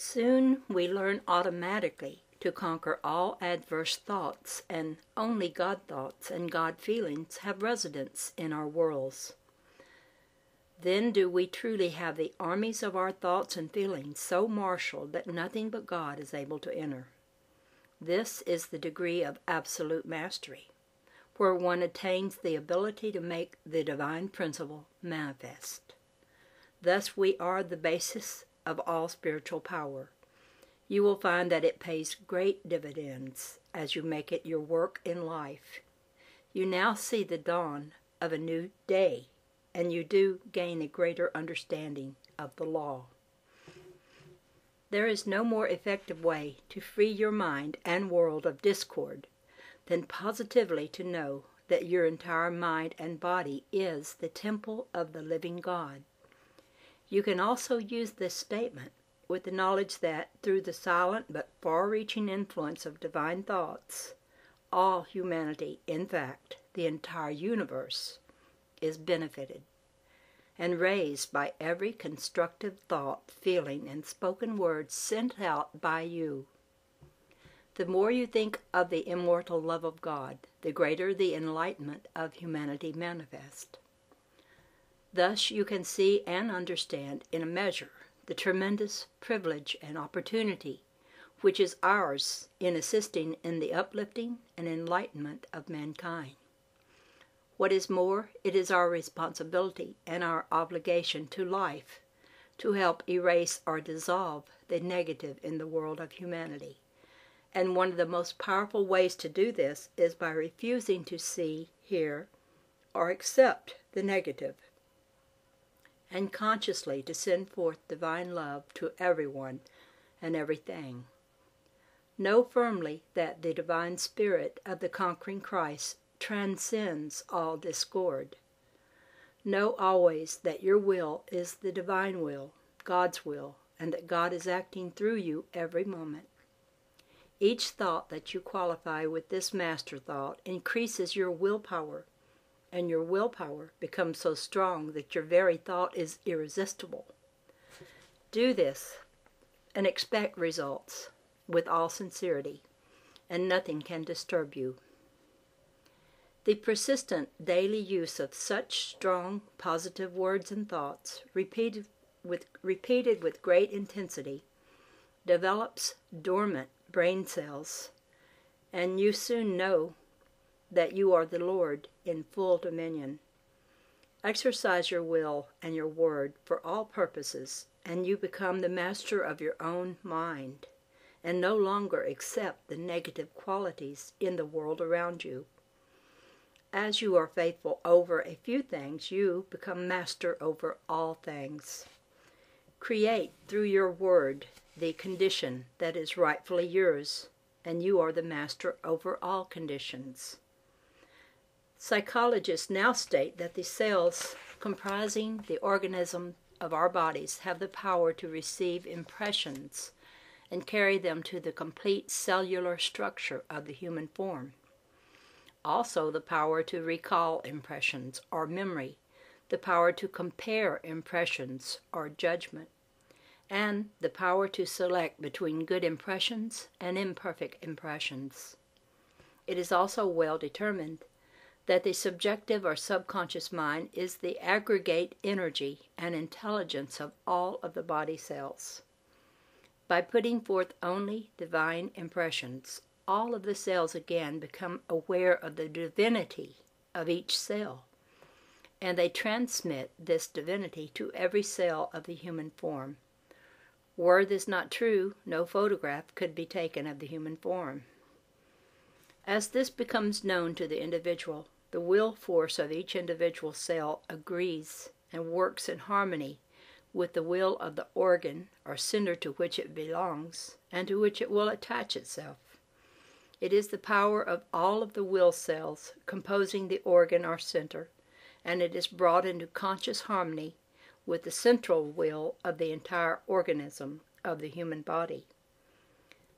Soon we learn automatically to conquer all adverse thoughts, and only God thoughts and God feelings have residence in our worlds. Then do we truly have the armies of our thoughts and feelings so marshaled that nothing but God is able to enter. This is the degree of absolute mastery, where one attains the ability to make the divine principle manifest. Thus we are the basis of all spiritual power. You will find that it pays great dividends as you make it your work in life. You now see the dawn of a new day, and you do gain a greater understanding of the law. There is no more effective way to free your mind and world of discord than positively to know that your entire mind and body is the temple of the living God. You can also use this statement with the knowledge that through the silent but far-reaching influence of divine thoughts, all humanity, in fact, the entire universe, is benefited and raised by every constructive thought, feeling, and spoken word sent out by you. The more you think of the immortal love of God, the greater the enlightenment of humanity manifests. Thus you can see and understand in a measure the tremendous privilege and opportunity which is ours in assisting in the uplifting and enlightenment of mankind. What is more, it is our responsibility and our obligation to life to help erase or dissolve the negative in the world of humanity. And one of the most powerful ways to do this is by refusing to see, hear, or accept the negative, and consciously to send forth divine love to everyone and everything. Know firmly that the divine spirit of the conquering Christ transcends all discord. Know always that your will is the divine will, God's will, and that God is acting through you every moment. Each thought that you qualify with this master thought increases your willpower, and your willpower becomes so strong that your very thought is irresistible. Do this and expect results with all sincerity, and nothing can disturb you. The persistent daily use of such strong positive words and thoughts, repeated with great intensity, develops dormant brain cells, and you soon know that you are the Lord in full dominion. Exercise your will and your word for all purposes, and you become the master of your own mind, and no longer accept the negative qualities in the world around you. As you are faithful over a few things, you become master over all things. Create through your word the condition that is rightfully yours, and you are the master over all conditions. Psychologists now state that the cells comprising the organism of our bodies have the power to receive impressions and carry them to the complete cellular structure of the human form. Also the power to recall impressions or memory, the power to compare impressions or judgment, and the power to select between good impressions and imperfect impressions. It is also well determined that the subjective or subconscious mind is the aggregate energy and intelligence of all of the body cells. By putting forth only divine impressions, all of the cells again become aware of the divinity of each cell, and they transmit this divinity to every cell of the human form. Were this not true, no photograph could be taken of the human form. As this becomes known to the individual, the will force of each individual cell agrees and works in harmony with the will of the organ or center to which it belongs and to which it will attach itself. It is the power of all of the will cells composing the organ or center, and it is brought into conscious harmony with the central will of the entire organism of the human body.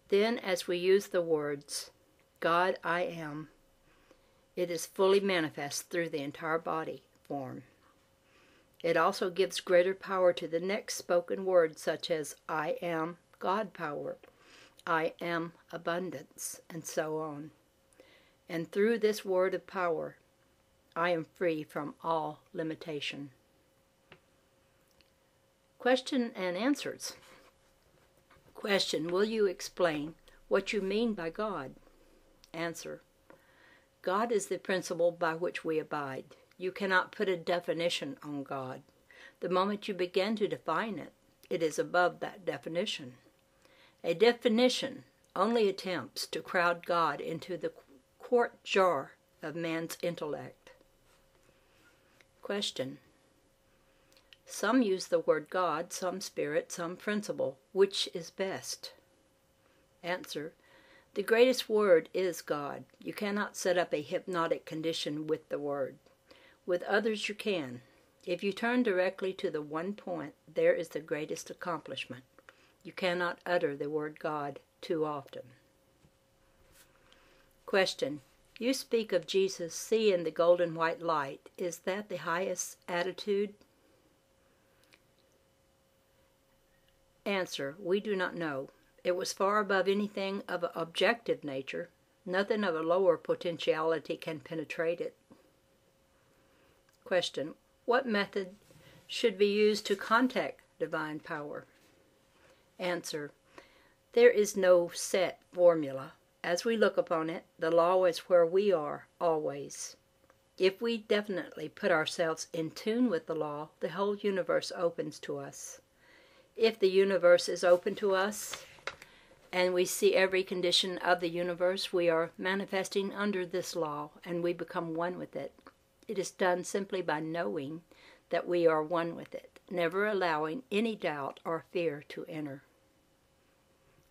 Then, as we use the words, God I am, it is fully manifest through the entire body form. It also gives greater power to the next spoken word, such as I am God power, I am abundance, and so on. And through this word of power, I am free from all limitation. Question and answers. Question: will you explain what you mean by God? Answer: God is the principle by which we abide. You cannot put a definition on God. The moment you begin to define it, it is above that definition. A definition only attempts to crowd God into the quart jar of man's intellect. Question: some use the word God, some spirit, some principle. Which is best? Answer: the greatest word is God. You cannot set up a hypnotic condition with the word. With others you can. If you turn directly to the one point, there is the greatest accomplishment. You cannot utter the word God too often. Question: you speak of Jesus seeing the golden white light. Is that the highest attitude? Answer: we do not know. It was far above anything of an objective nature. Nothing of a lower potentiality can penetrate it. Question: what method should be used to contact divine power? Answer: there is no set formula. As we look upon it, the law is where we are always. If we definitely put ourselves in tune with the law, the whole universe opens to us. If the universe is open to us, and we see every condition of the universe, we are manifesting under this law, and we become one with it. It is done simply by knowing that we are one with it, never allowing any doubt or fear to enter.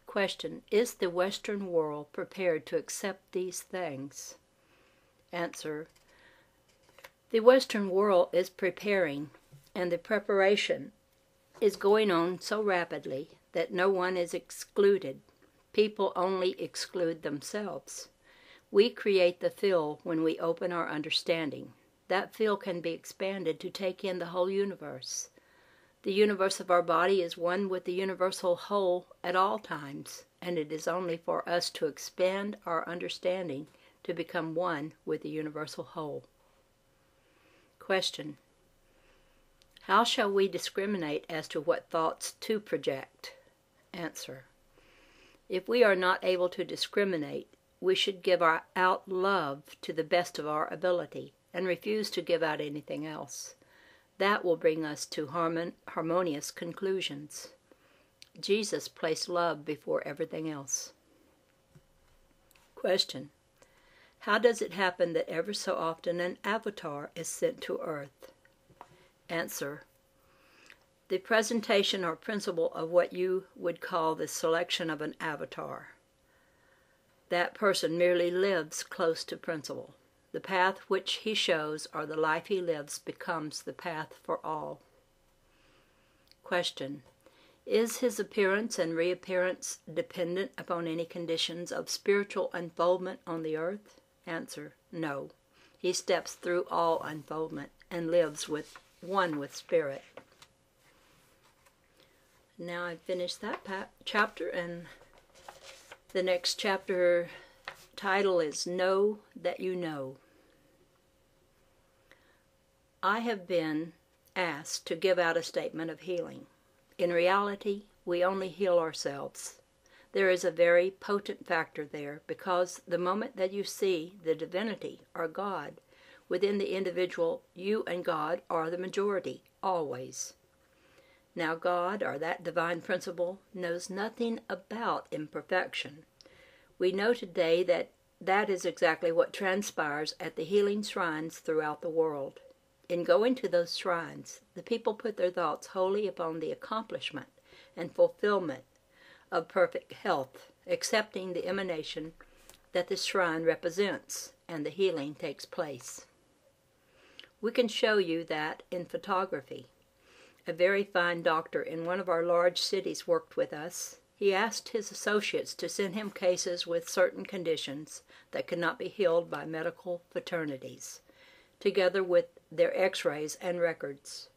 Question: is the Western world prepared to accept these things? Answer: the Western world is preparing, and the preparation is going on so rapidly that no one is excluded. People only exclude themselves. We create the field when we open our understanding. That field can be expanded to take in the whole universe. The universe of our body is one with the universal whole at all times, and it is only for us to expand our understanding to become one with the universal whole. Question: how shall we discriminate as to what thoughts to project? Answer: if we are not able to discriminate, we should give out love to the best of our ability and refuse to give out anything else. That will bring us to harmonious conclusions. Jesus placed love before everything else. Question: how does it happen that ever so often an avatar is sent to earth? Answer: the presentation or principle of what you would call the selection of an avatar. That person merely lives close to principle. The path which he shows or the life he lives becomes the path for all. Question: is his appearance and reappearance dependent upon any conditions of spiritual unfoldment on the earth? Answer: no. He steps through all unfoldment and lives with one with spirit. Now I've finished that chapter, and the next chapter title is Know That You Know. I have been asked to give out a statement of healing. In reality, we only heal ourselves. There is a very potent factor there, because the moment that you see the divinity or God within the individual, you and God are the majority, always. Now God, or that divine principle, knows nothing about imperfection. We know today that that is exactly what transpires at the healing shrines throughout the world. In going to those shrines, the people put their thoughts wholly upon the accomplishment and fulfillment of perfect health, accepting the emanation that the shrine represents, and the healing takes place. We can show you that in photography. A very fine doctor in one of our large cities worked with us. He asked his associates to send him cases with certain conditions that could not be healed by medical fraternities, together with their x-rays and records.